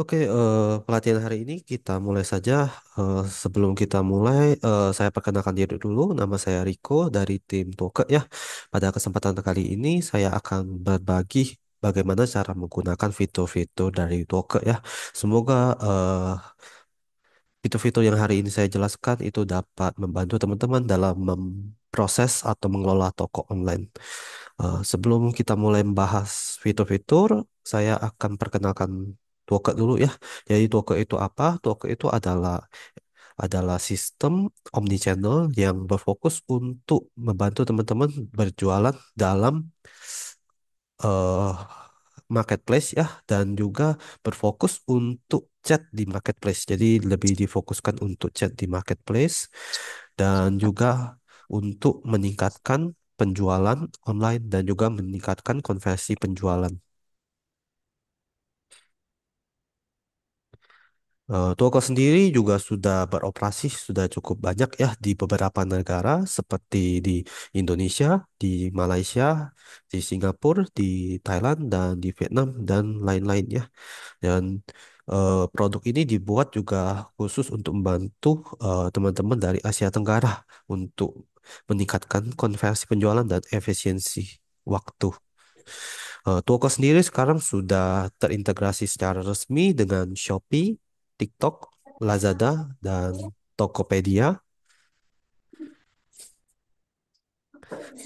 Oke, pelatihan hari ini kita mulai saja. Sebelum kita mulai, saya perkenalkan diri dulu. Nama saya Riko dari tim Toke ya. Pada kesempatan kali ini, saya akan berbagi bagaimana cara menggunakan fitur-fitur dari Toke ya. Semoga fitur-fitur yang hari ini saya jelaskan itu dapat membantu teman-teman dalam memproses atau mengelola toko online. Sebelum kita mulai membahas fitur-fitur, saya akan perkenalkan Toke dulu ya. Jadi Toke itu apa? Toke itu adalah sistem omnichannel yang berfokus untuk membantu teman-teman berjualan dalam eh, marketplace ya, dan juga berfokus untuk chat di marketplace. Jadi lebih difokuskan untuk chat di marketplace dan juga untuk meningkatkan penjualan online dan juga meningkatkan konversi penjualan. Toko sendiri juga sudah beroperasi sudah cukup banyak ya di beberapa negara seperti di Indonesia, di Malaysia, di Singapura, di Thailand, dan di Vietnam dan lain-lainnya. Dan produk ini dibuat juga khusus untuk membantu teman-teman dari Asia Tenggara untuk meningkatkan konversi penjualan dan efisiensi waktu. Toko sendiri sekarang sudah terintegrasi secara resmi dengan Shopee, TikTok, Lazada, dan Tokopedia.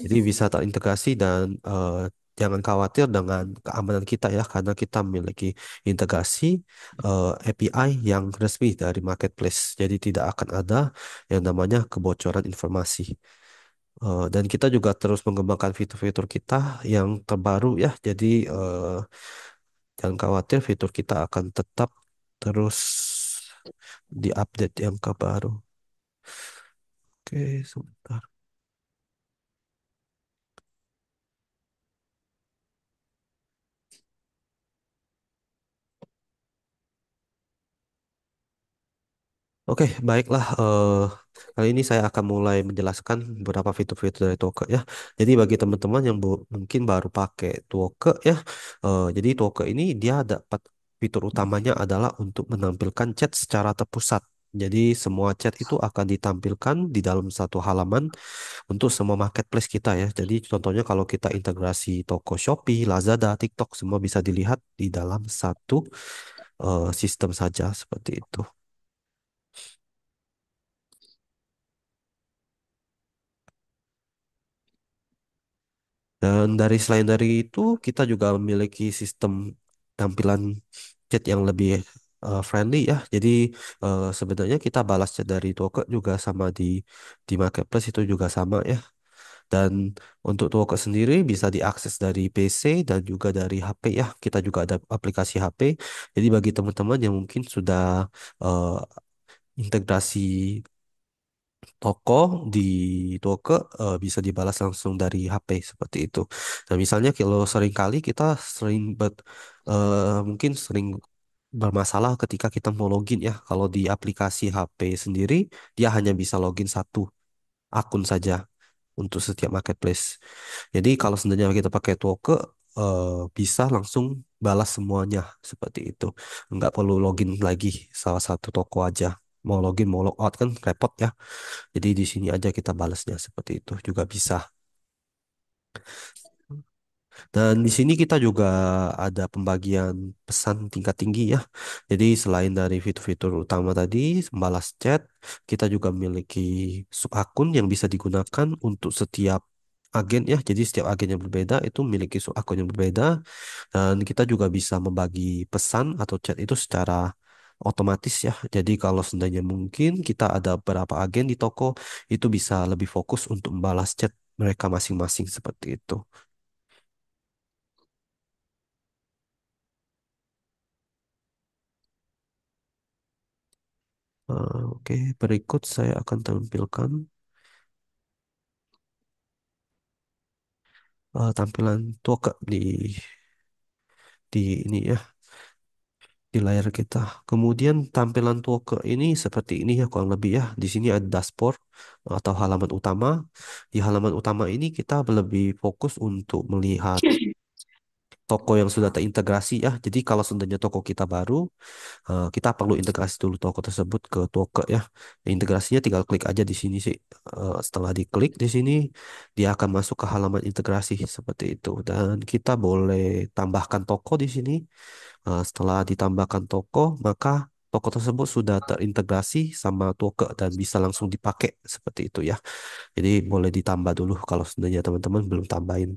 Jadi bisa terintegrasi dan jangan khawatir dengan keamanan kita ya, karena kita memiliki integrasi API yang resmi dari marketplace. Jadi tidak akan ada yang namanya kebocoran informasi. Dan kita juga terus mengembangkan fitur-fitur kita yang terbaru ya. Jadi jangan khawatir, fitur kita akan tetap terus diupdate yang terbaru. Oke, sebentar. Oke, baiklah. Kali ini saya akan mulai menjelaskan beberapa fitur-fitur dari Toke ya. Jadi bagi teman-teman yang mungkin baru pakai Toke ya, jadi Toke ini dia dapat fitur utamanya adalah untuk menampilkan chat secara terpusat. Jadi semua chat itu akan ditampilkan di dalam satu halaman untuk semua marketplace kita ya. Jadi contohnya kalau kita integrasi toko Shopee, Lazada, TikTok, semua bisa dilihat di dalam satu sistem saja seperti itu. Dan selain dari itu, kita juga memiliki sistem tampilan chat yang lebih friendly ya. Jadi sebenarnya kita balas chat dari Toke juga sama di marketplace itu juga sama ya. Dan untuk Toke sendiri bisa diakses dari PC dan juga dari HP ya. Kita juga ada aplikasi HP. Jadi bagi teman-teman yang mungkin sudah eh, integrasi toko di toko bisa dibalas langsung dari HP seperti itu. Nah, misalnya kalau sering kali kita sering mungkin sering bermasalah ketika kita mau login ya. Kalau di aplikasi HP sendiri dia hanya bisa login satu akun saja untuk setiap marketplace. Jadi kalau seandainya kita pakai Toke bisa langsung balas semuanya seperti itu. Nggak perlu login lagi salah satu toko aja. Mau login mau logout kan repot ya. Jadi di sini aja kita balasnya seperti itu juga bisa. Dan di sini kita juga ada pembagian pesan tingkat tinggi ya. Jadi selain dari fitur-fitur utama tadi, membalas chat, kita juga memiliki sub akun yang bisa digunakan untuk setiap agen ya. Jadi setiap agen yang berbeda itu memiliki sub akun yang berbeda. Dan kita juga bisa membagi pesan atau chat itu secara otomatis ya. Jadi kalau seandainya mungkin kita ada beberapa agen di toko, itu bisa lebih fokus untuk membalas chat mereka masing-masing seperti itu. Oke, berikut saya akan tampilkan tampilan toke di ini ya, di layar kita. Kemudian tampilan toke ini seperti ini ya kurang lebih ya. Di sini ada dashboard atau halaman utama. Di halaman utama ini kita lebih fokus untuk melihat toko yang sudah terintegrasi ya. Jadi kalau seandainya toko kita baru, kita perlu integrasi dulu toko tersebut ke Toke ya. Integrasinya tinggal klik aja di sini sih. Setelah diklik di sini, dia akan masuk ke halaman integrasi seperti itu. Dan kita boleh tambahkan toko di sini. Setelah ditambahkan toko, maka toko tersebut sudah terintegrasi sama Toke dan bisa langsung dipakai seperti itu ya. Jadi boleh ditambah dulu kalau seandainya teman-teman belum tambahin.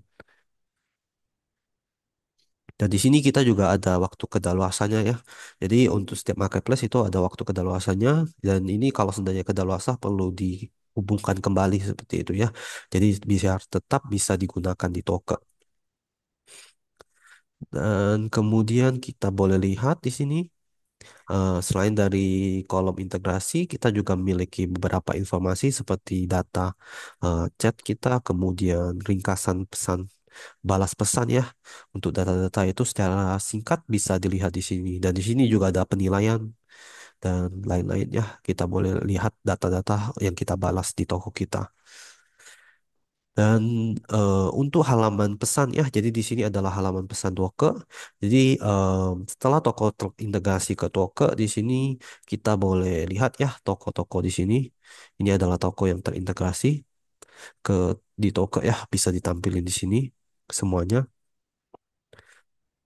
Dan di sini kita juga ada waktu kedaluarsanya ya. Jadi untuk setiap marketplace itu ada waktu kedaluarsanya dan ini kalau seandainya kedaluarsa perlu dihubungkan kembali seperti itu ya. Jadi bisa tetap bisa digunakan di Toke. Dan kemudian kita boleh lihat di sini selain dari kolom integrasi, kita juga memiliki beberapa informasi seperti data chat kita, kemudian ringkasan pesan balas pesan ya. Untuk data-data itu secara singkat bisa dilihat di sini. Dan di sini juga ada penilaian dan lain-lain ya. Kita boleh lihat data-data yang kita balas di toko kita. Dan untuk halaman pesan ya, jadi di sini adalah halaman pesan Toke. Jadi setelah toko terintegrasi ke Toke, di sini kita boleh lihat ya toko-toko di sini. Ini adalah toko yang terintegrasi ke di Toke ya, bisa ditampilkan di sini semuanya.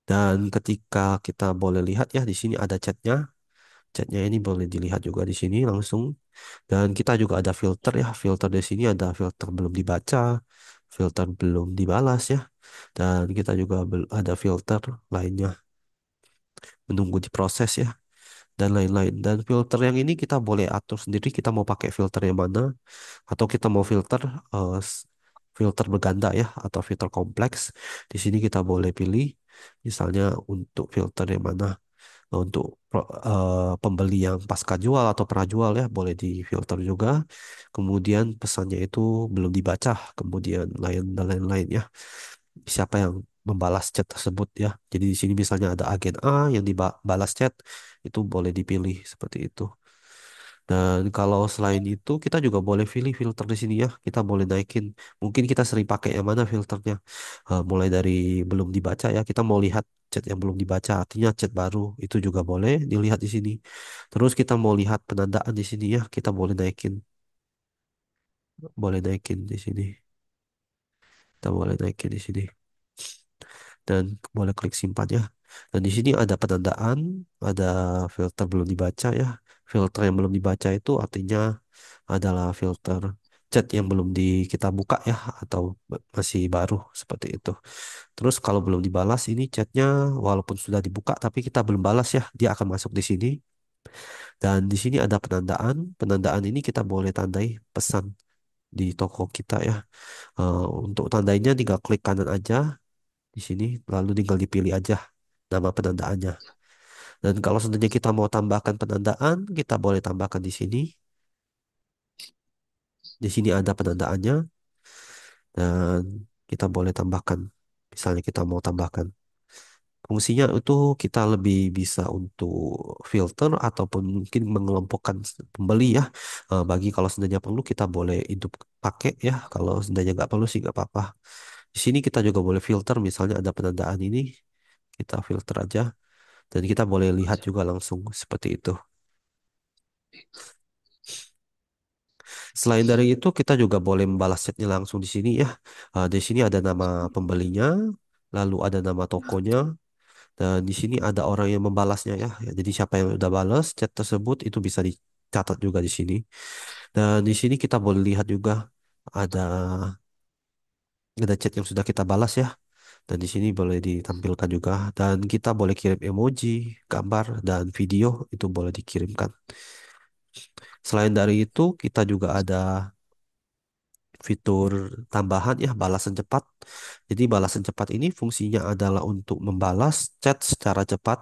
Dan ketika kita boleh lihat ya di sini ada chatnya. Chatnya ini boleh dilihat juga di sini langsung. Dan kita juga ada filter ya. Filter di sini ada filter belum dibaca, filter belum dibalas ya. Dan kita juga ada filter lainnya menunggu diproses ya. Dan lain-lain. Dan filter yang ini kita boleh atur sendiri kita mau pakai filter yang mana. Atau kita mau filter filter berganda ya. Atau filter kompleks. Di sini kita boleh pilih. Misalnya untuk filter yang mana. Untuk pembeli yang pasca jual atau prajual ya boleh difilter juga. Kemudian pesannya itu belum dibaca, kemudian lain dan lain-lain ya. Siapa yang membalas chat tersebut ya. Jadi di sini misalnya ada agen A yang dibalas chat itu boleh dipilih seperti itu. Dan kalau selain itu kita juga boleh pilih filter di sini ya. Kita boleh naikin. Mungkin kita sering pakai yang mana filternya. Mulai dari belum dibaca ya. Kita mau lihat chat yang belum dibaca, artinya chat baru itu juga boleh dilihat di sini. Terus kita mau lihat penandaan di sini ya. Kita boleh naikin di sini. Kita boleh naikin di sini dan boleh klik simpan ya. Dan di sini ada penandaan, ada filter belum dibaca ya. Filter yang belum dibaca itu artinya adalah filter chat yang belum kita buka ya atau masih baru seperti itu. Terus kalau belum dibalas ini chatnya walaupun sudah dibuka tapi kita belum balas ya, dia akan masuk di sini. Dan di sini ada penandaan. Penandaan ini kita boleh tandai pesan di toko kita ya. Untuk tandainya tinggal klik kanan aja di sini lalu tinggal dipilih aja nama penandaannya. Dan kalau seandainya kita mau tambahkan penandaan, kita boleh tambahkan di sini. Di sini ada penandaannya dan kita boleh tambahkan. Misalnya kita mau tambahkan. Fungsinya itu kita lebih bisa untuk filter ataupun mungkin mengelompokkan pembeli ya. Bagi kalau seandainya perlu kita boleh hidup pakai ya. Kalau seandainya nggak perlu sih nggak apa-apa. Di sini kita juga boleh filter. Misalnya ada penandaan ini, kita filter aja. Dan kita boleh lihat juga langsung seperti itu. Selain dari itu, kita juga boleh membalas chatnya langsung di sini ya. Di sini ada nama pembelinya, lalu ada nama tokonya, dan di sini ada orang yang membalasnya ya. Jadi siapa yang udah balas chat tersebut itu bisa dicatat juga di sini. Dan di sini kita boleh lihat juga ada chat yang sudah kita balas ya. Dan di sini boleh ditampilkan juga. Dan kita boleh kirim emoji, gambar, dan video itu boleh dikirimkan. Selain dari itu, kita juga ada fitur tambahan ya balasan cepat. Jadi balasan cepat ini fungsinya adalah untuk membalas chat secara cepat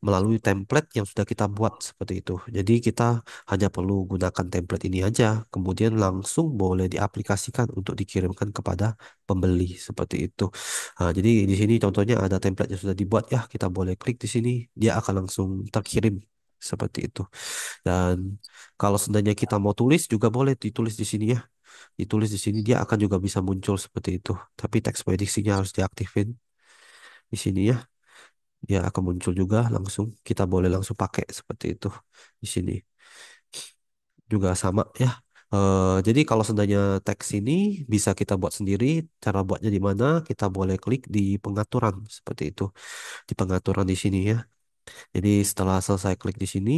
melalui template yang sudah kita buat seperti itu. Jadi kita hanya perlu gunakan template ini aja, kemudian langsung boleh diaplikasikan untuk dikirimkan kepada pembeli seperti itu. Jadi di sini contohnya ada template yang sudah dibuat ya, kita boleh klik di sini, dia akan langsung terkirim seperti itu. Dan kalau seandainya kita mau tulis juga boleh ditulis di sini ya. Ditulis di sini dia akan juga bisa muncul seperti itu. Tapi teks prediksinya harus diaktifin. di sini ya. Dia akan muncul juga langsung. Kita boleh langsung pakai seperti itu di sini. Juga sama ya. Jadi kalau seandainya teks ini bisa kita buat sendiri, cara buatnya di mana? Kita boleh klik di pengaturan seperti itu. Di pengaturan di sini ya. Jadi setelah selesai klik di sini,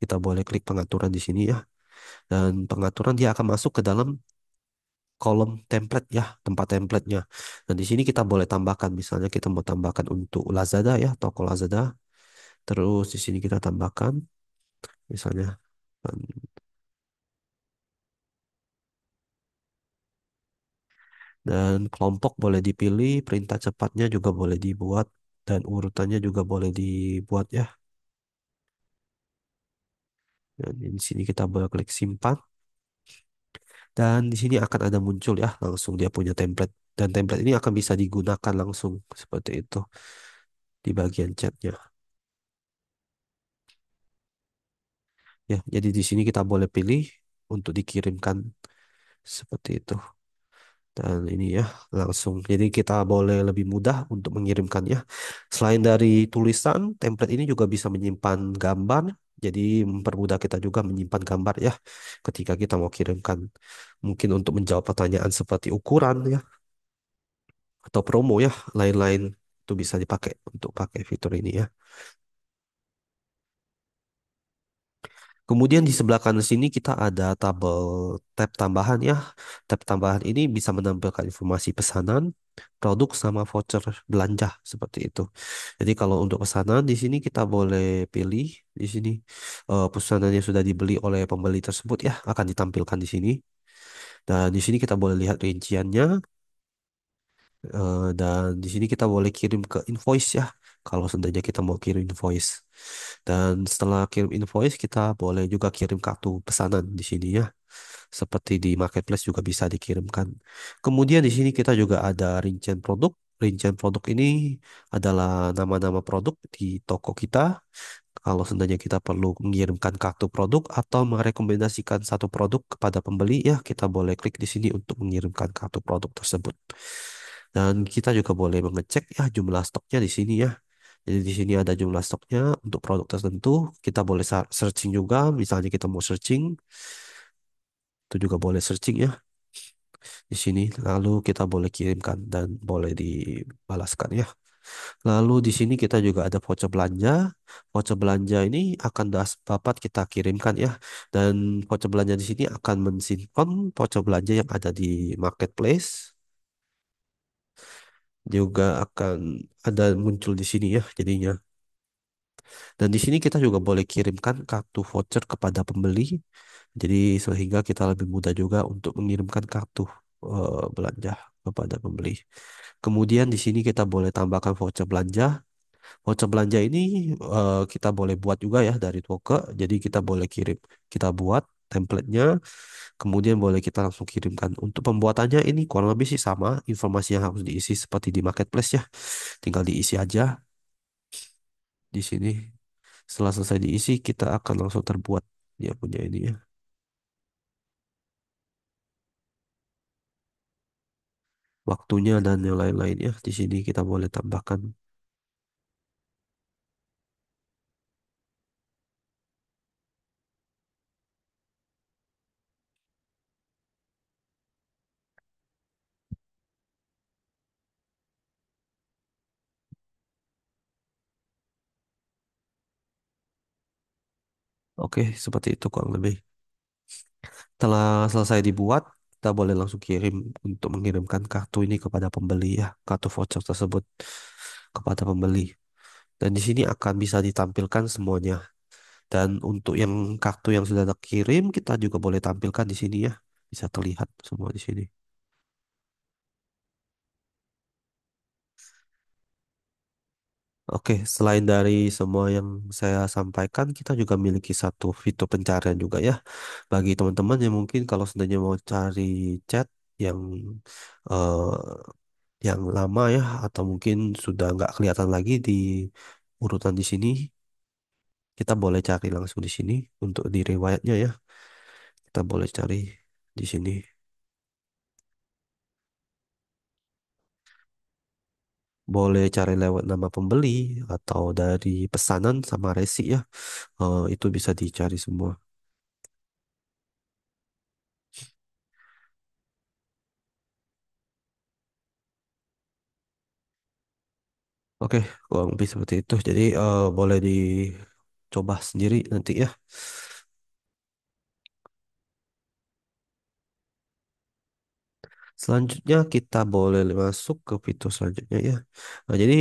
kita boleh klik pengaturan di sini ya. Dan pengaturan dia akan masuk ke dalam kolom template ya, tempat templatenya. Dan di sini kita boleh tambahkan, misalnya kita mau tambahkan untuk Lazada ya, toko Lazada. Terus di sini kita tambahkan, misalnya, dan kelompok boleh dipilih, perintah cepatnya juga boleh dibuat, dan urutannya juga boleh dibuat ya. Dan di sini kita boleh klik simpan, dan di sini akan ada muncul ya, langsung dia punya template. Dan template ini akan bisa digunakan langsung seperti itu di bagian chatnya. Ya, jadi di sini kita boleh pilih untuk dikirimkan seperti itu. Dan ini ya langsung. Jadi kita boleh lebih mudah untuk mengirimkannya. Selain dari tulisan, template ini juga bisa menyimpan gambar. Jadi mempermudah kita juga menyimpan gambar ya ketika kita mau kirimkan. Mungkin untuk menjawab pertanyaan seperti ukuran ya atau promo ya, lain-lain itu bisa dipakai untuk pakai fitur ini ya. Kemudian di sebelah kanan sini kita ada tab tambahan ya. Tab tambahan ini bisa menampilkan informasi pesanan, produk sama voucher belanja seperti itu. Jadi kalau untuk pesanan di sini kita boleh pilih di sini pesanan yang sudah dibeli oleh pembeli tersebut ya akan ditampilkan di sini. Dan di sini kita boleh lihat rinciannya. Dan di sini kita boleh kirim ke invoice ya. Kalau seandainya kita mau kirim invoice. Dan setelah kirim invoice, kita boleh juga kirim kartu pesanan di sini ya. Seperti di marketplace juga bisa dikirimkan. Kemudian di sini kita juga ada rincian produk. Rincian produk ini adalah nama-nama produk di toko kita. Kalau seandainya kita perlu mengirimkan kartu produk atau merekomendasikan satu produk kepada pembeli, ya kita boleh klik di sini untuk mengirimkan kartu produk tersebut. Dan kita juga boleh mengecek ya jumlah stoknya di sini ya. Jadi di sini ada jumlah stoknya untuk produk tertentu. Kita boleh searching juga, misalnya kita mau searching, itu juga boleh searching ya di sini. Lalu kita boleh kirimkan dan boleh dibalaskan ya. Lalu di sini kita juga ada voucher belanja. Voucher belanja ini akan dapat kita kirimkan ya. Dan voucher belanja di sini akan mensinkron voucher belanja yang ada di marketplace. Juga akan ada muncul di sini ya jadinya. Dan di sini kita juga boleh kirimkan kartu voucher kepada pembeli. Jadi sehingga kita lebih mudah juga untuk mengirimkan kartu belanja kepada pembeli. Kemudian di sini kita boleh tambahkan voucher belanja. Voucher belanja ini kita boleh buat juga ya dari Toke. Jadi kita boleh kirim, kita buat templatenya, kemudian boleh kita langsung kirimkan. Untuk pembuatannya ini kurang lebih sih sama, informasi yang harus diisi seperti di marketplace ya. Tinggal diisi aja di sini. Setelah selesai diisi, kita akan langsung terbuat dia punya ini ya. Waktunya dan yang lain-lainnya di sini kita boleh tambahkan. Oke, seperti itu kurang lebih. Setelah selesai dibuat, kita boleh langsung kirim untuk mengirimkan kartu ini kepada pembeli ya, kartu voucher tersebut kepada pembeli. Dan di sini akan bisa ditampilkan semuanya. Dan untuk yang kartu yang sudah terkirim, kita juga boleh tampilkan di sini ya. Bisa terlihat semua di sini. Oke, selain dari semua yang saya sampaikan, kita juga memiliki satu fitur pencarian juga ya. Bagi teman-teman yang mungkin kalau seandainya mau cari chat yang eh, yang lama ya, atau mungkin sudah nggak kelihatan lagi di urutan di sini, kita boleh cari langsung di sini untuk di riwayatnya ya. Kita boleh cari di sini. boleh cari lewat nama pembeli atau dari pesanan sama resi ya. Itu bisa dicari semua. Oke, kurang lebih seperti itu. Jadi boleh dicoba sendiri nanti ya. Selanjutnya kita boleh masuk ke fitur selanjutnya ya. Nah, jadi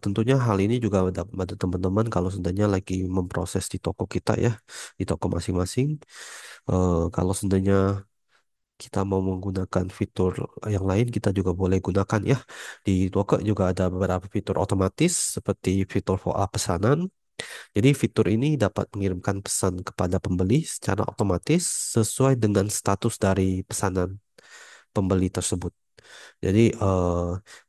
tentunya hal ini juga dapat membantu teman-teman kalau seandainya lagi memproses di toko kita ya, di toko masing-masing. Kalau seandainya kita mau menggunakan fitur yang lain, kita juga boleh gunakan ya. Di toko juga ada beberapa fitur otomatis seperti fitur follow up pesanan. Jadi fitur ini dapat mengirimkan pesan kepada pembeli secara otomatis sesuai dengan status dari pesanan pembeli tersebut. Jadi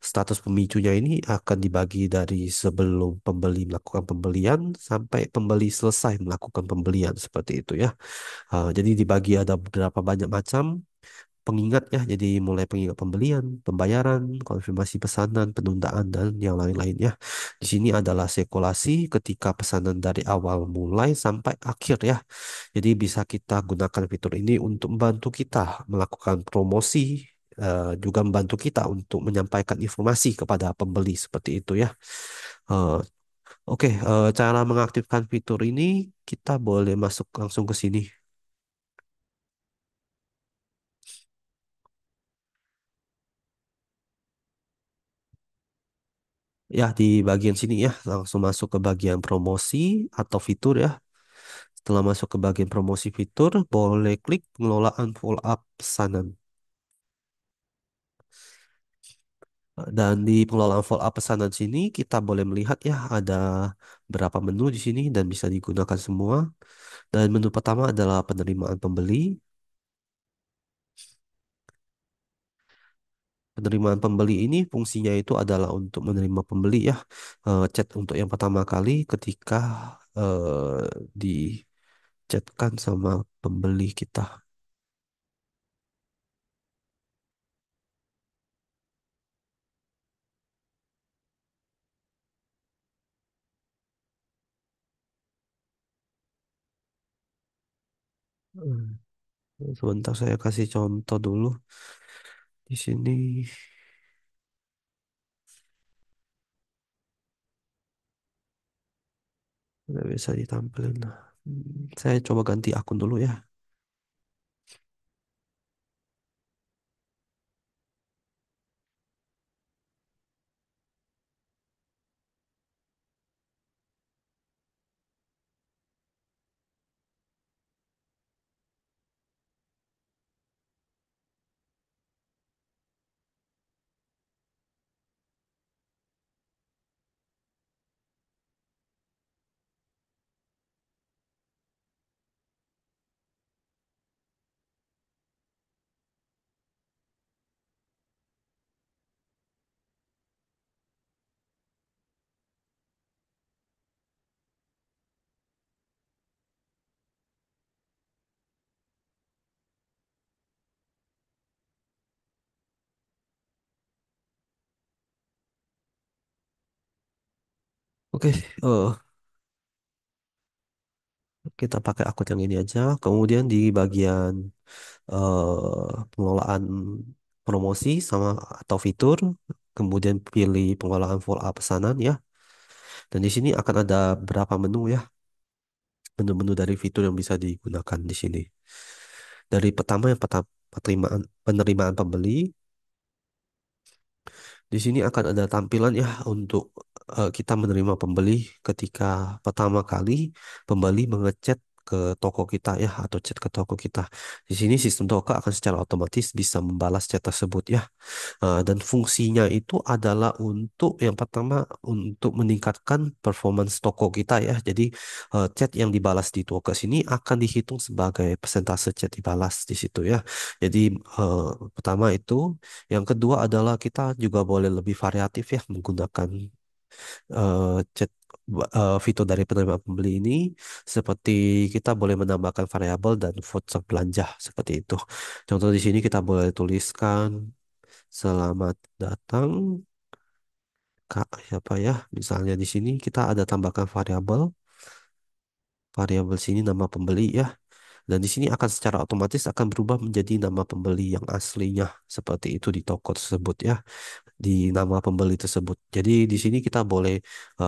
status pemicunya ini akan dibagi dari sebelum pembeli melakukan pembelian sampai pembeli selesai melakukan pembelian seperti itu ya. Jadi dibagi ada beberapa banyak macam pengingat ya. Jadi mulai pengingat pembelian, pembayaran, konfirmasi pesanan, penundaan dan yang lain-lainnya. Di sini adalah sirkulasi ketika pesanan dari awal mulai sampai akhir ya. Jadi bisa kita gunakan fitur ini untuk membantu kita melakukan promosi, juga membantu kita untuk menyampaikan informasi kepada pembeli seperti itu ya. Eh, oke, cara mengaktifkan fitur ini kita boleh masuk langsung ke sini. Ya, di bagian sini ya, langsung masuk ke bagian promosi atau fitur ya. Setelah masuk ke bagian promosi fitur, boleh klik pengelolaan follow up pesanan. Dan di pengelolaan follow up pesanan sini kita boleh melihat ya ada berapa menu di sini dan bisa digunakan semua. Dan menu pertama adalah penerimaan pembeli. Penerimaan pembeli ini fungsinya itu adalah untuk menerima pembeli ya. Chat untuk yang pertama kali ketika di-chatkan sama pembeli kita. Hmm, Sebentar saya kasih contoh dulu. Di sini udah bisa ditampilkan. Saya coba ganti akun dulu ya. Oke, kita pakai akun yang ini aja. Kemudian di bagian pengelolaan promosi sama atau fitur, kemudian pilih pengelolaan follow up pesanan ya. Dan di sini akan ada berapa menu ya, menu-menu dari fitur yang bisa digunakan di sini. Dari pertama yang pertama penerimaan pembeli. Di sini akan ada tampilan ya untuk kita menerima pembeli ketika pertama kali pembeli mengechat ke toko kita ya atau chat ke toko kita. Di sini sistem toko akan secara otomatis bisa membalas chat tersebut ya. Dan fungsinya itu adalah untuk yang pertama untuk meningkatkan performance toko kita ya. Jadi chat yang dibalas di toko sini akan dihitung sebagai persentase chat dibalas di situ ya. Jadi eh, pertama itu, yang kedua adalah kita juga boleh lebih variatif ya menggunakan chat fitur dari penerima pembeli ini seperti kita boleh menambahkan variabel dan voucher belanja seperti itu. Contoh di sini kita boleh tuliskan selamat datang Kak, siapa ya? Misalnya di sini kita ada tambahkan variabel, variabel sini nama pembeli ya. Dan di sini akan secara otomatis akan berubah menjadi nama pembeli yang aslinya seperti itu di toko tersebut ya, di nama pembeli tersebut. Jadi di sini kita boleh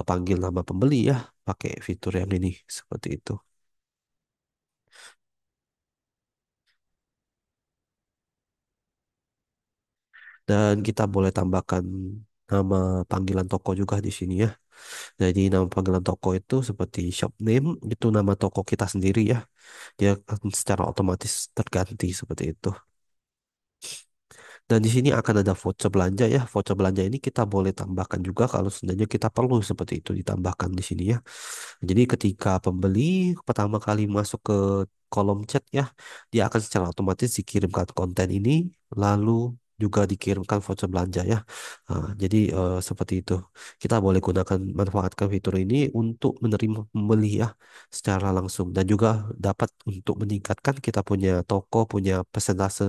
panggil nama pembeli ya, pakai fitur yang ini seperti itu. Dan kita boleh tambahkan nama panggilan toko juga di sini ya. Jadi nama panggilan toko itu seperti shop name, itu nama toko kita sendiri ya. Dia akan secara otomatis terganti seperti itu. Dan di sini akan ada voucher belanja ya. Voucher belanja ini kita boleh tambahkan juga kalau seandainya kita perlu seperti itu ditambahkan di sini ya. Jadi ketika pembeli pertama kali masuk ke kolom chat ya, dia akan secara otomatis dikirimkan konten ini, lalu juga dikirimkan voucher belanja ya. Jadi seperti itu. Kita boleh gunakan manfaatkan fitur ini untuk menerima pembeli ya secara langsung dan juga dapat untuk meningkatkan kita punya toko punya persentase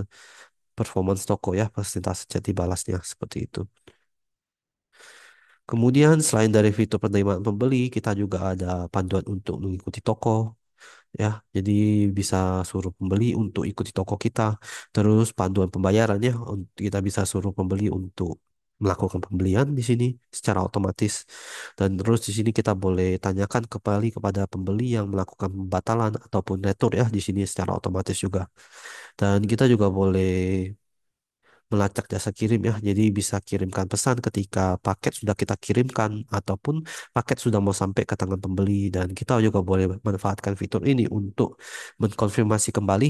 performance toko ya, persentase jadi balasnya seperti itu. Kemudian selain dari fitur penerimaan pembeli, kita juga ada panduan untuk mengikuti toko ya. Jadi bisa suruh pembeli untuk ikuti toko kita. Terus panduan pembayaran ya, kita bisa suruh pembeli untuk melakukan pembelian di sini secara otomatis. Dan terus di sini kita boleh tanyakan kembali kepada pembeli yang melakukan pembatalan ataupun retur ya di sini secara otomatis juga. Dan kita juga boleh melacak jasa kirim ya. Jadi bisa kirimkan pesan ketika paket sudah kita kirimkan ataupun paket sudah mau sampai ke tangan pembeli dan kita juga boleh manfaatkan fitur ini untuk mengkonfirmasi kembali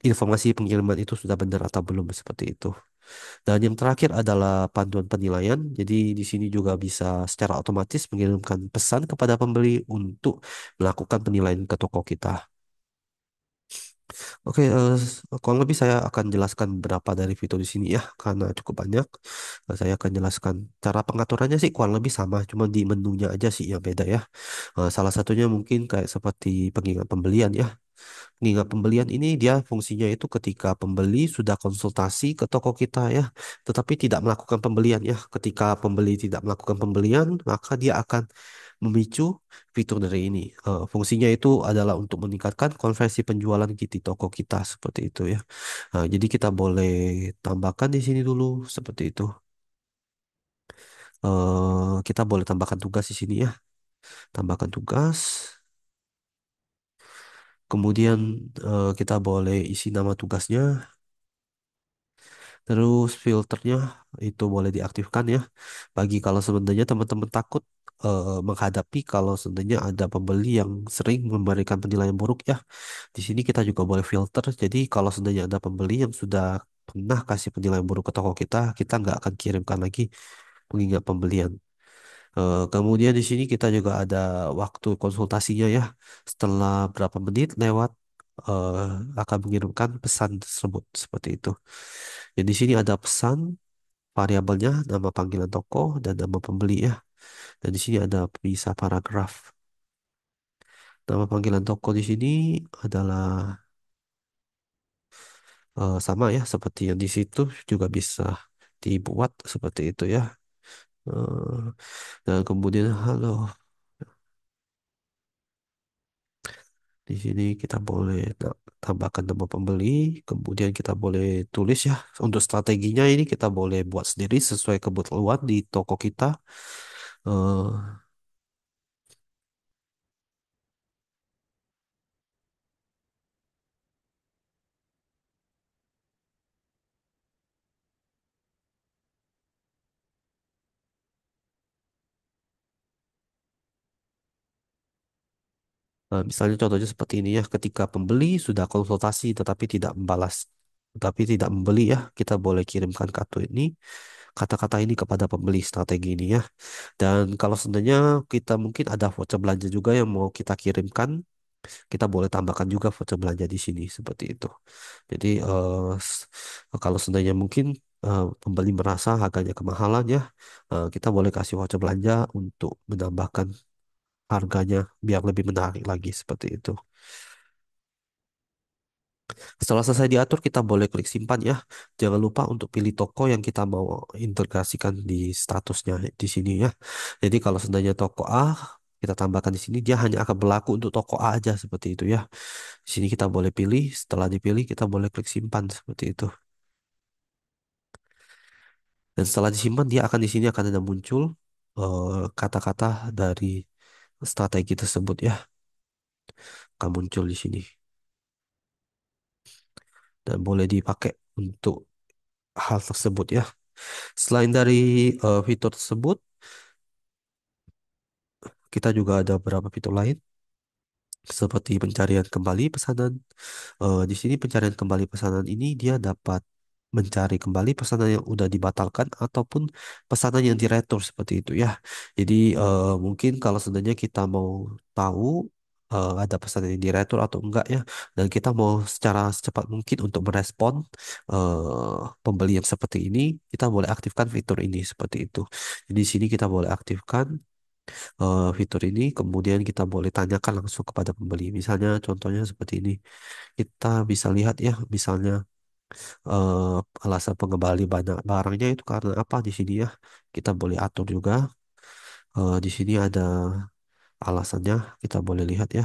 informasi pengiriman itu sudah benar atau belum seperti itu. Dan yang terakhir adalah panduan penilaian. Jadi di sini juga bisa secara otomatis mengirimkan pesan kepada pembeli untuk melakukan penilaian ke toko kita. Oke, kurang lebih saya akan jelaskan beberapa dari fitur di sini ya, karena cukup banyak. Saya akan jelaskan cara pengaturannya sih kurang lebih sama, cuma di menunya aja sih yang beda ya. Salah satunya mungkin kayak seperti pengingat pembelian ya. Pengingat pembelian ini dia fungsinya itu ketika pembeli sudah konsultasi ke toko kita ya, tetapi tidak melakukan pembelian ya. Ketika pembeli tidak melakukan pembelian, maka dia akan memicu fitur dari ini. Fungsinya itu adalah untuk meningkatkan konversi penjualan di toko kita seperti itu ya. Jadi kita boleh tambahkan di sini dulu seperti itu. Kita boleh tambahkan tugas di sini ya. Tambahkan tugas. Kemudian kita boleh isi nama tugasnya. Terus filternya itu boleh diaktifkan ya. Bagi kalau sebenarnya teman-teman takut menghadapi kalau sebenarnya ada pembeli yang sering memberikan penilaian buruk ya. Di sini kita juga boleh filter. Jadi kalau seandainya ada pembeli yang sudah pernah kasih penilaian buruk ke toko kita, kita nggak akan kirimkan lagi pengingat pembelian. Kemudian di sini kita juga ada waktu konsultasinya ya. Setelah berapa menit lewat eh, akan mengirimkan pesan tersebut seperti itu. Dan di sini ada pesan variabelnya, nama panggilan toko dan nama pembeli ya. Dan di sini ada bisa paragraf. Nama panggilan toko di sini adalah sama ya seperti yang di situ juga bisa dibuat seperti itu ya. Eh, dan kemudian halo di sini kita boleh tambahkan nama pembeli, kemudian kita boleh tulis ya untuk strateginya ini kita boleh buat sendiri sesuai kebutuhan di toko kita. Eh, Misalnya contohnya seperti ini ya, ketika pembeli sudah konsultasi tetapi tidak membalas, tetapi tidak membeli ya, kita boleh kirimkan kartu ini, kata-kata ini kepada pembeli strategi ini ya. Dan kalau seandainya kita mungkin ada voucher belanja juga yang mau kita kirimkan, kita boleh tambahkan juga voucher belanja di sini seperti itu. Jadi kalau seandainya mungkin pembeli merasa harganya kemahalan ya, kita boleh kasih voucher belanja untuk menambahkan harganya biar lebih menarik lagi seperti itu. Setelah selesai diatur, kita boleh klik simpan ya. Jangan lupa untuk pilih toko yang kita mau integrasikan di statusnya di sini ya. Jadi kalau seandainya toko A kita tambahkan di sini, dia hanya akan berlaku untuk toko A aja seperti itu ya. Di sini kita boleh pilih, setelah dipilih kita boleh klik simpan seperti itu. Dan setelah disimpan, dia akan di sini akan ada muncul kata-kata dari strategi tersebut ya, akan muncul di sini dan boleh dipakai untuk hal tersebut ya. Selain dari fitur tersebut, kita juga ada beberapa fitur lain seperti pencarian kembali pesanan. Di sini pencarian kembali pesanan ini dia dapat mencari kembali pesanan yang udah dibatalkan ataupun pesanan yang diretur seperti itu ya. Jadi mungkin kalau seandainya kita mau tahu ada pesanan yang diretur atau enggak ya, dan kita mau secara secepat mungkin untuk merespon pembeli yang seperti ini, kita boleh aktifkan fitur ini seperti itu. Jadi di sini kita boleh aktifkan fitur ini, kemudian kita boleh tanyakan langsung kepada pembeli. Misalnya contohnya seperti ini. Kita bisa lihat ya, misalnya alasan pengembali banyak barangnya itu karena apa di sini ya. Kita boleh atur juga. Di sini ada alasannya, kita boleh lihat ya.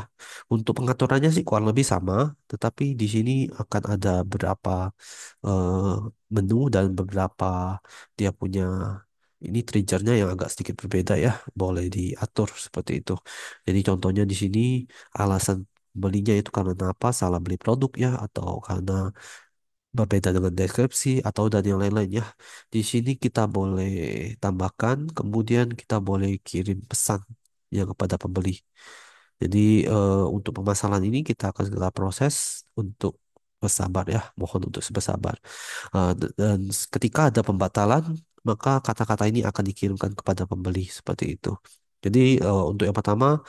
Untuk pengaturannya sih kurang lebih sama, tetapi di sini akan ada beberapa eh, menu dan beberapa dia punya ini triggernya yang agak sedikit berbeda ya, boleh diatur seperti itu. Jadi contohnya di sini alasan belinya itu karena apa? Salah beli produk ya, atau karena berbeda dengan deskripsi atau dan yang lain-lain ya. Di sini kita boleh tambahkan, kemudian kita boleh kirim pesan yang kepada pembeli. Jadi untuk permasalahan ini kita akan segera proses untuk bersabar ya, mohon untuk bersabar. Dan ketika ada pembatalan, maka kata-kata ini akan dikirimkan kepada pembeli seperti itu. Jadi untuk yang pertama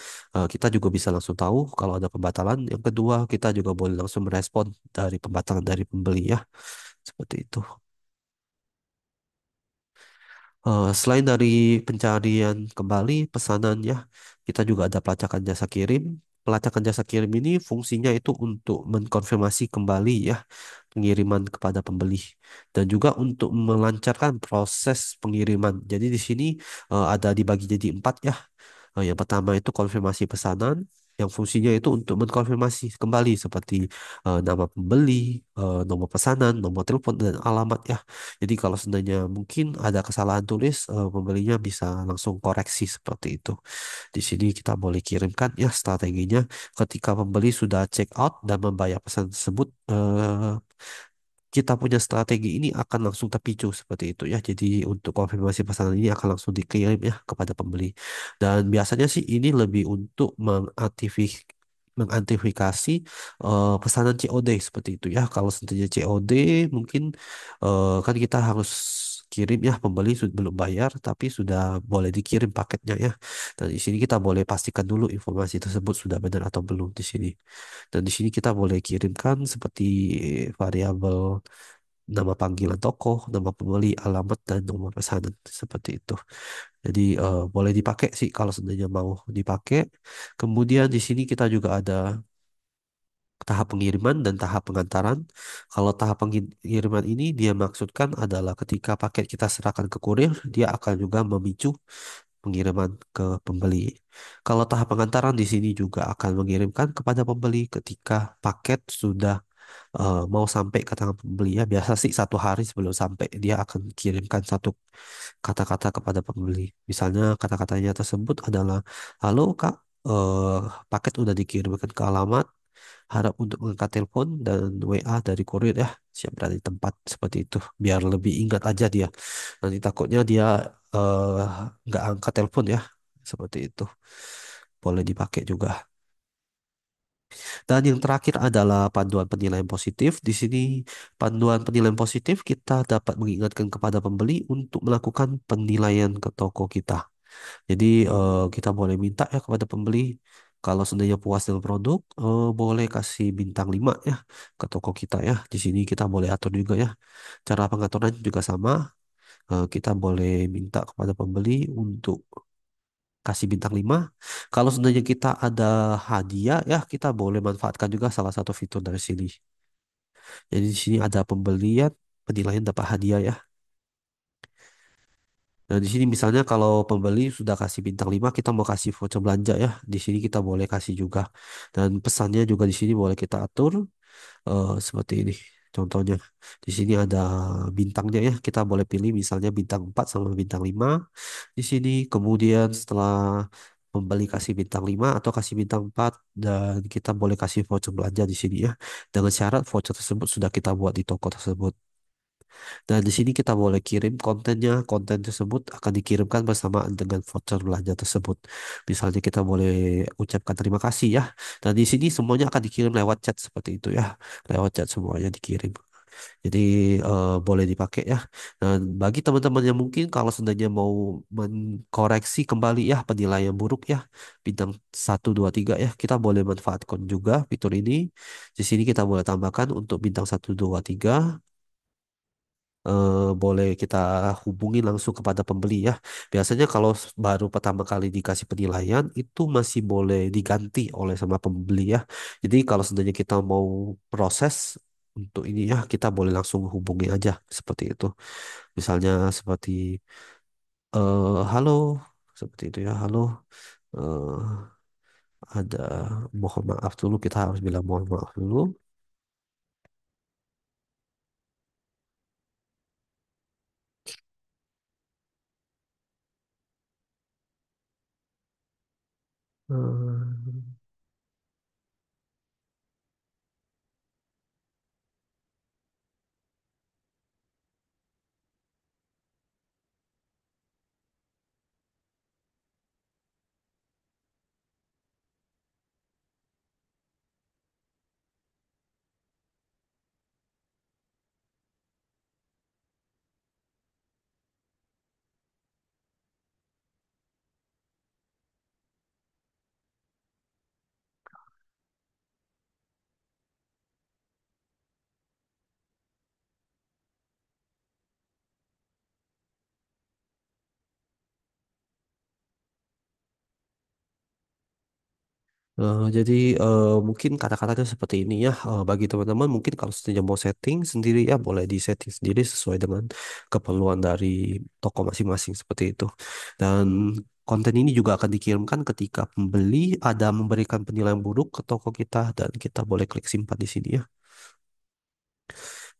kita juga bisa langsung tahu kalau ada pembatalan. Yang kedua kita juga boleh langsung merespon dari pembatalan dari pembeli ya, seperti itu. Selain dari pencarian kembali pesanan ya, kita juga ada pelacakan jasa kirim. Pelacakan jasa kirim ini fungsinya itu untuk mengkonfirmasi kembali ya pengiriman kepada pembeli dan juga untuk melancarkan proses pengiriman. Jadi di sini ada dibagi jadi empat ya. Yang pertama itu konfirmasi pesanan, yang fungsinya itu untuk mengkonfirmasi kembali seperti nama pembeli, nomor pesanan, nomor telepon dan alamat ya. Jadi kalau seandainya mungkin ada kesalahan tulis, pembelinya bisa langsung koreksi seperti itu. Di sini kita boleh kirimkan ya strateginya ketika pembeli sudah check out dan membayar pesan tersebut. Kita punya strategi ini akan langsung terpicu seperti itu ya. Jadi untuk konfirmasi pesanan ini akan langsung dikirim ya kepada pembeli. Dan biasanya sih ini lebih untuk mengantifikasi pesanan COD seperti itu ya. Kalau seandainya COD mungkin kan kita harus kirim ya, pembeli sudah belum bayar tapi sudah boleh dikirim paketnya ya. Dan di sini kita boleh pastikan dulu informasi tersebut sudah benar atau belum di sini. Dan di sini kita boleh kirimkan seperti variabel nama panggilan toko, nama pembeli, alamat, dan nomor pesanan seperti itu. Jadi boleh dipakai sih kalau seandainya mau dipakai. Kemudian di sini kita juga ada tahap pengiriman dan tahap pengantaran. Kalau tahap pengiriman ini dia maksudkan adalah ketika paket kita serahkan ke kurir, dia akan juga memicu pengiriman ke pembeli. Kalau tahap pengantaran di sini juga akan mengirimkan kepada pembeli ketika paket sudah mau sampai ke tangan pembeli ya. Biasa sih 1 hari sebelum sampai dia akan kirimkan satu kata-kata kepada pembeli. Misalnya kata-katanya tersebut adalah, halo Kak, eh, paket udah dikirimkan ke alamat, harap untuk mengangkat telepon dan WA dari kurir ya, siap berada di tempat seperti itu. Biar lebih ingat aja dia. Nanti takutnya dia eh, nggak angkat telepon ya, seperti itu. Boleh dipakai juga. Dan yang terakhir adalah panduan penilaian positif. Di sini panduan penilaian positif kita dapat mengingatkan kepada pembeli untuk melakukan penilaian ke toko kita. Jadi kita boleh minta ya kepada pembeli kalau seandainya puas dengan produk, boleh kasih bintang 5 ya ke toko kita ya. Di sini kita boleh atur juga ya. Cara pengaturan juga sama. Kita boleh minta kepada pembeli untuk kasih bintang 5. Kalau seandainya kita ada hadiah ya, kita boleh manfaatkan juga salah satu fitur dari sini. Jadi di sini ada pembelian, penilaian dapat hadiah ya. Nah, di sini misalnya kalau pembeli sudah kasih bintang 5, kita mau kasih voucher belanja ya. Di sini kita boleh kasih juga. Dan pesannya juga di sini boleh kita atur seperti ini. Contohnya di sini ada bintangnya ya. Kita boleh pilih misalnya bintang 4 sama bintang 5 di sini. Kemudian setelah pembeli kasih bintang 5 atau kasih bintang 4 dan kita boleh kasih voucher belanja di sini ya. Dengan syarat voucher tersebut sudah kita buat di toko tersebut. Dan di sini kita boleh kirim kontennya, konten tersebut akan dikirimkan bersamaan dengan voucher belanja tersebut. Misalnya kita boleh ucapkan terima kasih ya. Dan di sini semuanya akan dikirim lewat chat seperti itu ya. Lewat chat semuanya dikirim. Jadi boleh dipakai ya. Dan bagi teman-teman yang mungkin kalau seandainya mau mengkoreksi kembali ya penilaian buruk ya bintang 1, 2, 3 ya, kita boleh manfaatkan juga fitur ini. Di sini kita boleh tambahkan untuk bintang 1, 2, 3 boleh kita hubungi langsung kepada pembeli ya. Biasanya kalau baru pertama kali dikasih penilaian itu masih boleh diganti oleh sama pembeli ya. Jadi kalau seandainya kita mau proses untuk ini ya, kita boleh langsung hubungi aja seperti itu. Misalnya seperti halo seperti itu ya, halo eh, ada mohon maaf dulu, kita harus bilang mohon maaf dulu. Eh, jadi mungkin kata-katanya seperti ini ya. Bagi teman-teman mungkin kalau seandainya mau setting sendiri ya boleh di setting sendiri sesuai dengan keperluan dari toko masing-masing seperti itu. Dan konten ini juga akan dikirimkan ketika pembeli ada memberikan penilaian buruk ke toko kita dan kita boleh klik simpan di sini ya.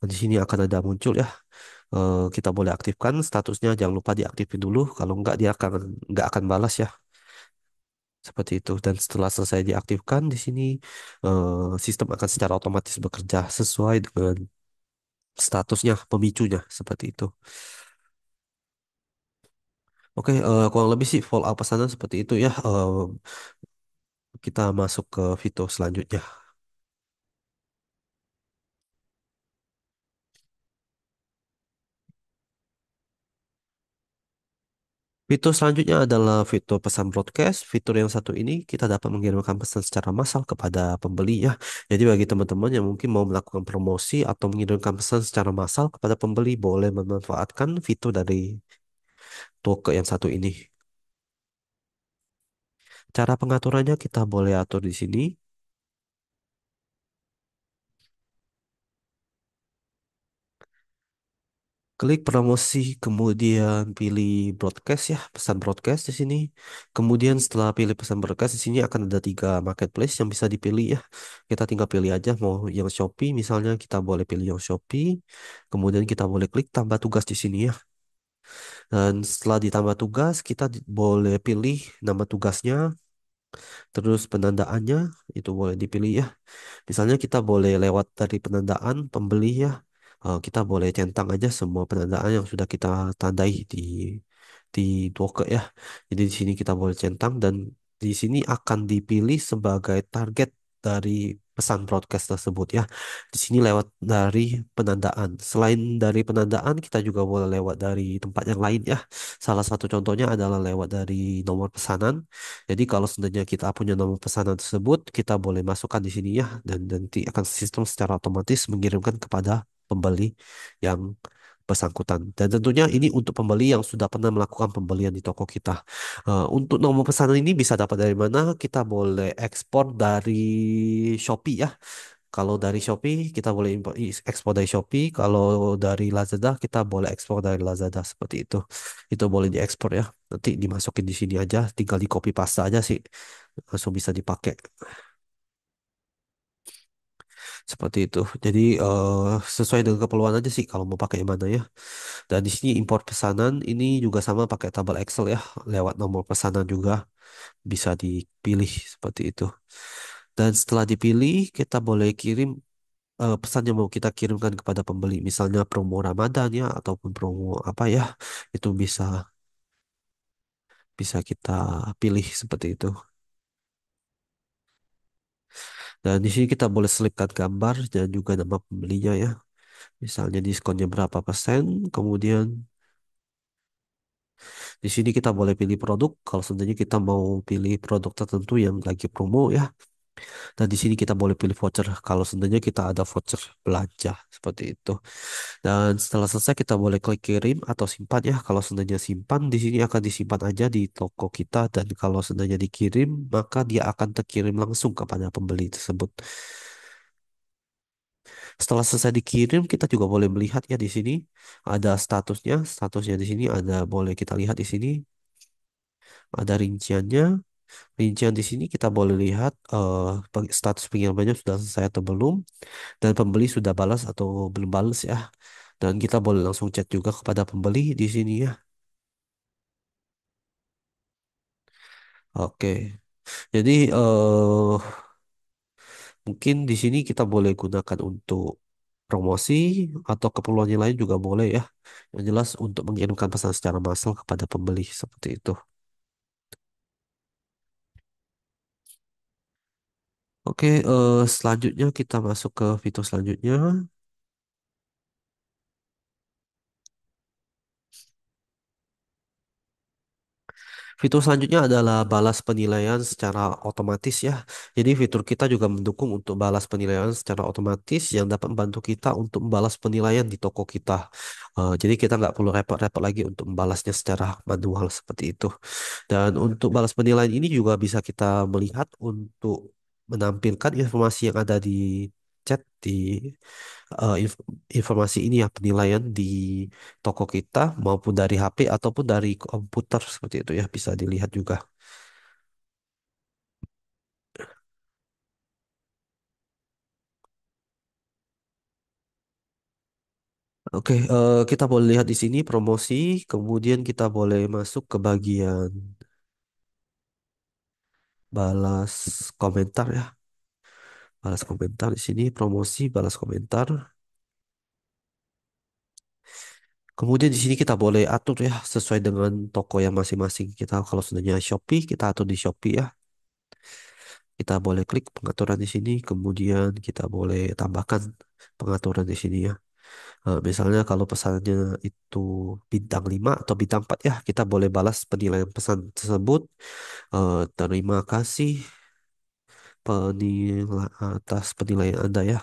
Dan di sini akan ada muncul ya. Kita boleh aktifkan statusnya, jangan lupa diaktifin dulu. Kalau enggak dia akan nggak akan balas ya. Seperti itu. Dan setelah selesai diaktifkan di sini sistem akan secara otomatis bekerja sesuai dengan statusnya, pemicunya seperti itu. Oke, kurang lebih sih follow up pesanan seperti itu ya. Kita masuk ke fitur selanjutnya. Fitur selanjutnya adalah fitur pesan broadcast. Fitur yang satu ini kita dapat mengirimkan pesan secara massal kepada pembeli ya. Jadi bagi teman-teman yang mungkin mau melakukan promosi atau mengirimkan pesan secara massal kepada pembeli, boleh memanfaatkan fitur dari Toke yang satu ini. Cara pengaturannya kita boleh atur di sini. Klik promosi, kemudian pilih broadcast ya, pesan broadcast di sini. Kemudian setelah pilih pesan broadcast di sini akan ada 3 marketplace yang bisa dipilih ya. Kita tinggal pilih aja mau yang Shopee misalnya kita boleh pilih yang Shopee. Kemudian kita boleh klik tambah tugas di sini ya. Dan setelah ditambah tugas kita boleh pilih nama tugasnya, terus penandaannya itu boleh dipilih ya. Misalnya kita boleh lewat dari penandaan pembeli ya. Kita boleh centang aja semua penandaan yang sudah kita tandai di Docker ya. Jadi di sini kita boleh centang dan di sini akan dipilih sebagai target dari pesan broadcast tersebut ya. Di sini lewat dari penandaan. Selain dari penandaan, kita juga boleh lewat dari tempat yang lain ya. Salah satu contohnya adalah lewat dari nomor pesanan. Jadi kalau seandainya kita punya nomor pesanan tersebut, kita boleh masukkan di sini ya, dan nanti akan sistem secara otomatis mengirimkan kepada pembeli yang bersangkutan. Dan tentunya ini untuk pembeli yang sudah pernah melakukan pembelian di toko kita. Untuk nomor pesanan ini bisa dapat dari mana? Kita boleh ekspor dari Shopee ya. Kalau dari Shopee kita boleh ekspor dari Shopee. Kalau dari Lazada kita boleh ekspor dari Lazada seperti itu. Itu boleh diekspor ya. Nanti dimasukin di sini aja, tinggal di copy paste aja sih, langsung bisa dipakai seperti itu. Jadi sesuai dengan keperluan aja sih kalau mau pakai yang mana ya. Dan di sini import pesanan ini juga sama pakai tabel Excel ya, lewat nomor pesanan juga bisa dipilih seperti itu. Dan setelah dipilih, kita boleh kirim pesan yang mau kita kirimkan kepada pembeli. Misalnya promo Ramadan ya, ataupun promo apa ya, itu bisa bisa kita pilih seperti itu. Dan di sini kita boleh selipkan gambar dan juga nama pembelinya ya. Misalnya diskonnya berapa persen, kemudian di sini kita boleh pilih produk kalau seandainya kita mau pilih produk tertentu yang lagi promo ya. Dan di sini kita boleh pilih voucher kalau seandainya kita ada voucher belanja seperti itu. Dan setelah selesai kita boleh klik kirim atau simpan ya. Kalau seandainya simpan di sini akan disimpan aja di toko kita, dan kalau seandainya dikirim maka dia akan terkirim langsung kepada pembeli tersebut. Setelah selesai dikirim kita juga boleh melihat ya, di sini ada statusnya. Statusnya di sini ada, boleh kita lihat di sini ada rinciannya. Rincian di sini kita boleh lihat status pengirimannya sudah selesai atau belum, dan pembeli sudah balas atau belum balas ya. Dan kita boleh langsung chat juga kepada pembeli di sini ya. Oke, jadi mungkin di sini kita boleh gunakan untuk promosi atau keperluan yang lain juga boleh ya. Yang jelas untuk mengirimkan pesan secara massal kepada pembeli seperti itu. Oke, selanjutnya kita masuk ke fitur selanjutnya. Fitur selanjutnya adalah balas penilaian secara otomatis ya. Jadi fitur kita juga mendukung untuk balas penilaian secara otomatis yang dapat membantu kita untuk membalas penilaian di toko kita. Jadi kita nggak perlu repot-repot lagi untuk membalasnya secara manual seperti itu. Dan untuk balas penilaian ini juga bisa kita melihat untuk menampilkan informasi yang ada di chat, di informasi ini ya, penilaian di toko kita maupun dari HP ataupun dari komputer seperti itu ya, bisa dilihat juga. Oke, kita boleh lihat di sini promosi, kemudian kita boleh masuk ke bagian balas komentar ya, balas komentar di sini promosi, balas komentar. Kemudian di sini kita boleh atur ya sesuai dengan toko yang masing-masing kita. Kalau sebenarnya Shopee, kita atur di Shopee ya. Kita boleh klik pengaturan di sini, kemudian kita boleh tambahkan pengaturan di sini ya. Misalnya kalau pesannya itu bintang 5 atau bintang 4 ya, kita boleh balas penilaian pesan tersebut. Terima kasih atas penilaian Anda ya.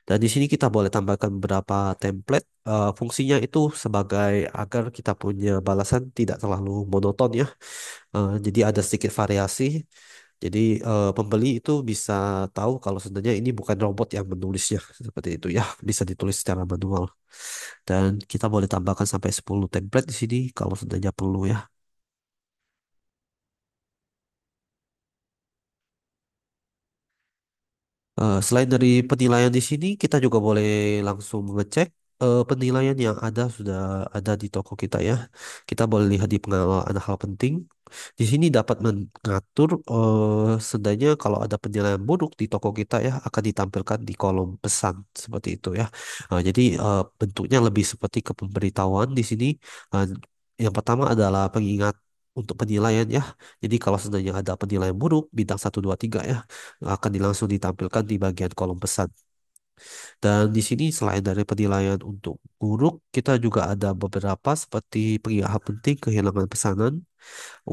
Dan di sini kita boleh tambahkan beberapa template. Fungsinya itu sebagai agar kita punya balasan tidak terlalu monoton ya. Jadi ada sedikit variasi. Jadi pembeli itu bisa tahu kalau sebenarnya ini bukan robot yang menulisnya seperti itu ya. Bisa ditulis secara manual. Dan kita boleh tambahkan sampai 10 template di sini kalau sebenarnya perlu ya. Selain dari penilaian di sini, kita juga boleh langsung mengecek penilaian yang ada sudah ada di toko kita ya. Kita boleh lihat di pengalaman hal penting. Di sini dapat mengatur setidaknya kalau ada penilaian buruk di toko kita ya, akan ditampilkan di kolom pesan seperti itu ya. Jadi bentuknya lebih seperti kepemberitahuan di sini. Eh, yang pertama adalah pengingat untuk penilaian ya. Jadi kalau seandainya ada penilaian buruk bintang 1, 2, 3 ya, akan langsung ditampilkan di bagian kolom pesan. Dan di sini selain dari penilaian untuk buruk, kita juga ada beberapa seperti pengingat penting, kehilangan pesanan,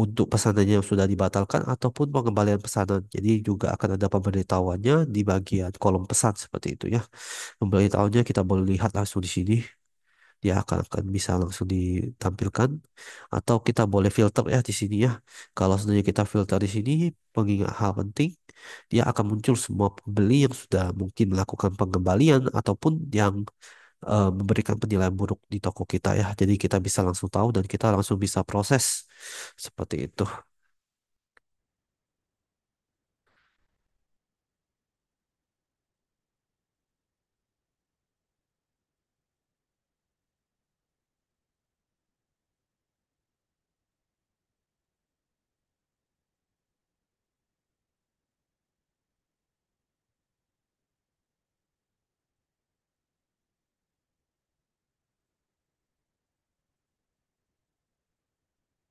untuk pesanan yang sudah dibatalkan ataupun pengembalian pesanan. Jadi juga akan ada pemberitahuannya di bagian kolom pesan seperti itu ya. Pemberitahuannya kita boleh lihat langsung di sini. dia akan bisa langsung ditampilkan. Atau kita boleh filter ya di sini ya. Kalau seandainya kita filter di sini, pengingat hal penting, dia akan muncul semua pembeli yang sudah mungkin melakukan pengembalian ataupun yang memberikan penilaian buruk di toko kita ya. Jadi kita bisa langsung tahu dan kita langsung bisa proses seperti itu.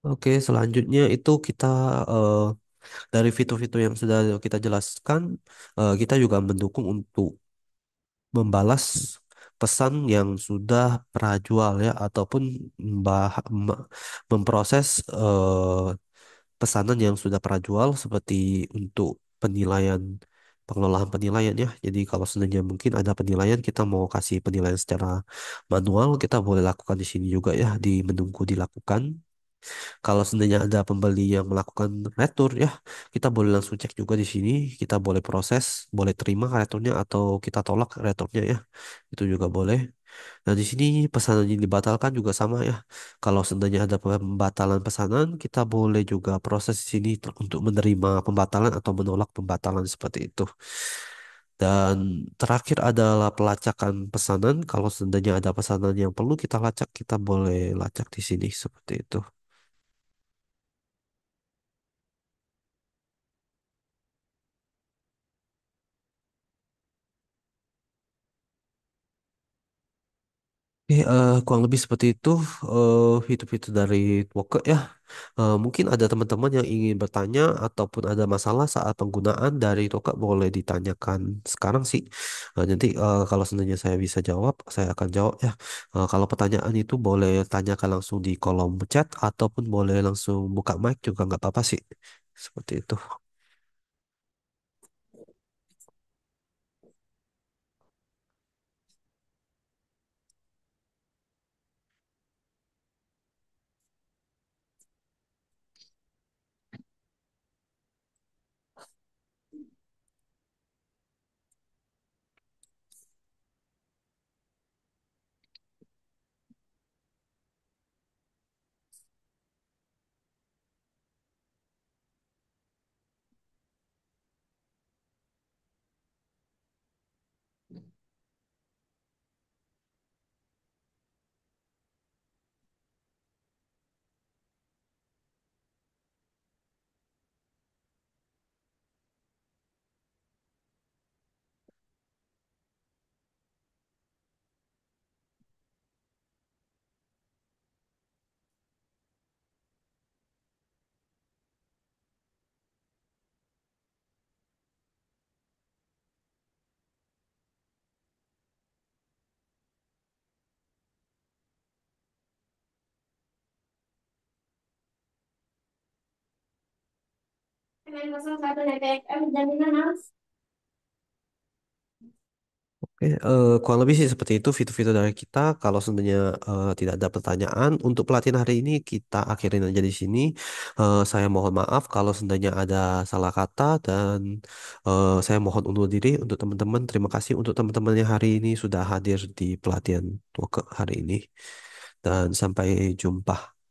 Oke, selanjutnya itu kita eh, dari fitur-fitur yang sudah kita jelaskan, kita juga mendukung untuk membalas pesan yang sudah pernah jual ya ataupun memproses pesanan yang sudah pernah jual seperti untuk penilaian pengelolaan penilaian ya. Jadi kalau seandainya mungkin ada penilaian kita mau kasih penilaian secara manual kita boleh lakukan di sini juga ya di menunggu dilakukan. Kalau seandainya ada pembeli yang melakukan retur ya, kita boleh langsung cek juga di sini. Kita boleh proses, boleh terima returnya atau kita tolak returnya ya. Itu juga boleh. Nah, di sini pesanan yang dibatalkan juga sama ya. Kalau seandainya ada pembatalan pesanan, kita boleh juga proses di sini untuk menerima pembatalan atau menolak pembatalan seperti itu. Dan terakhir adalah pelacakan pesanan. Kalau seandainya ada pesanan yang perlu kita lacak, kita boleh lacak di sini seperti itu. Oke, kurang lebih seperti itu fitur-fitur dari Twoke ya. Mungkin ada teman-teman yang ingin bertanya ataupun ada masalah saat penggunaan dari Twoke boleh ditanyakan sekarang sih. Nanti kalau seandainya saya bisa jawab, saya akan jawab ya. Kalau pertanyaan itu boleh tanyakan langsung di kolom chat ataupun boleh langsung buka mic juga nggak apa-apa sih. Seperti itu. Oke, kurang lebih sih seperti itu fitur-fitur dari kita. Kalau seandainya tidak ada pertanyaan untuk pelatihan hari ini kita akhirin aja di sini. Saya mohon maaf kalau seandainya ada salah kata dan saya mohon undur diri untuk teman-teman. Terima kasih untuk teman-teman yang hari ini sudah hadir di pelatihan Tuake hari ini dan sampai jumpa.